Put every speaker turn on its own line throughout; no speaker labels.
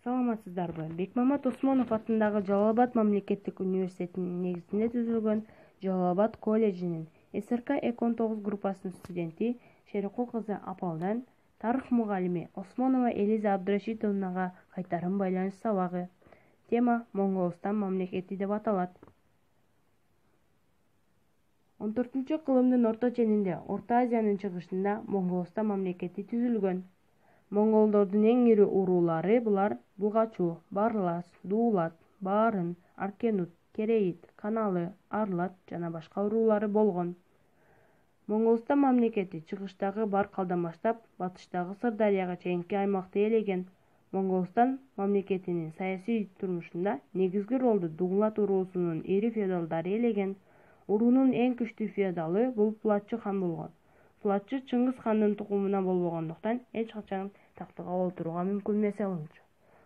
Саламатсыздарбы? Бекмамат Осмонов атындагы Жалал Абад мамлекеттик университетинин негизинде түзүлгөн Жалал Абад колледжинин СРК 219 группасынын студенти Шерикул кызы Апалдан тарых мугалими Осмонова Элиза Абдрашитовнага кайтарым байланыш сабагы. Тема Монголстан мамлекети деп аталат. 14-кылымдын орто ченинде Орто Азиянын чыгышында Монголстан мамлекети түзүлгөн. Монголдордун эң ири уруулары булар Булгачу, Барлас, Дуулат, Баарын, Аркенут, Керейит, Каналы, Арлат жана башка уруулары болгон. Монголстан мамлекети чыгыштагы Баркалдан баштап батыштагы Сырдарыяга чейинки аймакты ээлеген. Монголстан мамлекетинин саясий турмушунда негизги ролду Дуулат уруусунун ири феодалдары ээлеген. Уруунун эң күчтүү феодалы бул Пулатчы хан болгон. Пулатчы Чыңгыз хандын тукумунан болбогондуктан эч качан тактыга олтурууга мүмкүн эмес болчу.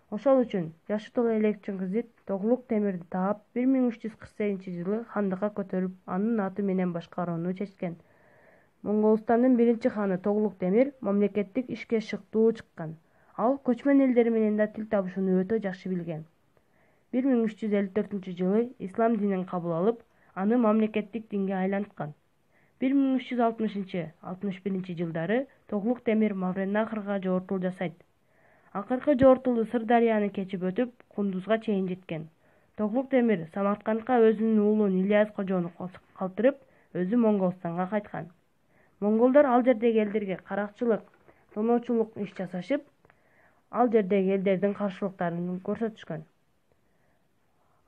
Ошол үчүн жашы толо элек Чыңгызит Тоглук Темирди таап 1348-жылы хандыкка көтөрүп, анын аты менен башкарууну чечкен. Монголстандын биринчи ханы Тоглук Темир мамлекеттик ишке шыктуу чыккан. Ал көчмөн элдер менен да тил табышууну өтө жакшы билген. 1354-жылы ислам динин кабыл алып, аны мамлекеттик динге айланткан. 1360-61 жылдары Тоглук Темир Мавреннахрга жортул жасайт. Акыркы жортулу Сырдарыяны кечип өтүп, Кундузга чейин жеткен. Тоглук Темир Самаркандка өзүнүн уулун Ильяс Кожону калтырып, өзү Монголстанга кайткан. Монголдор ал жердеги элдерге каракчылык, тоноочулук иш жасашып, ал жердеги элдердин каршылыктарын көрсөтүшкөн.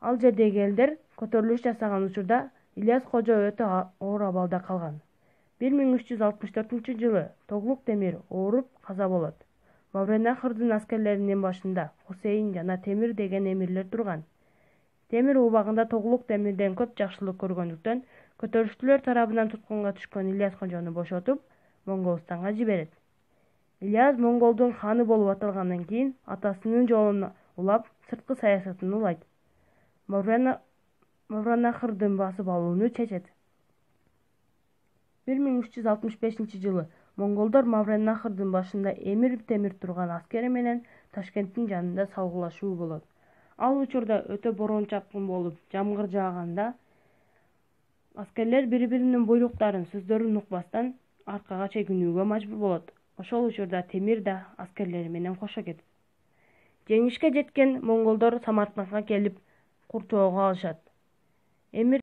Ал жердеги элдер көтөрүлүш жасаган учурда Ильяс Кожо өтө оор абалда калган. 1364-жылы Тоглук Темир ооруп каза болот. Мавреннахрдын аскерлеринин башында Хусейин жана Темир деген эмирлер турган. Темир убагында Тоглук Темирден көп жакшылык көргөндүктөн көтөрүштүүлөр тарабынан туткунга түшкөн Ильяс Кожону бошотуп, Монголстанга жиберет. Ильяс Монголдун ханы болуп аталгандан кийин атасынын жолун улап, сырткы саясатын улайт. Мавреннахрдын басып алууну чечет. 1365-жылы монголдор Мавреннахрдын башында Эмир Темир турган аскери менен Ташкенттин жанында салгылашуу болот. Ал учурда өтө борон чапкын болуп, жамгыр жааганда аскерлер бири-биринин буйруктарын, сөздөрүн укпастан аркага чегинүүгө мажбур болот. Ошол учурда Темир да аскерлери менен кошо кетет. Жеңишке жеткен монголдор Самаркандга келип курчоого алышат. Эмир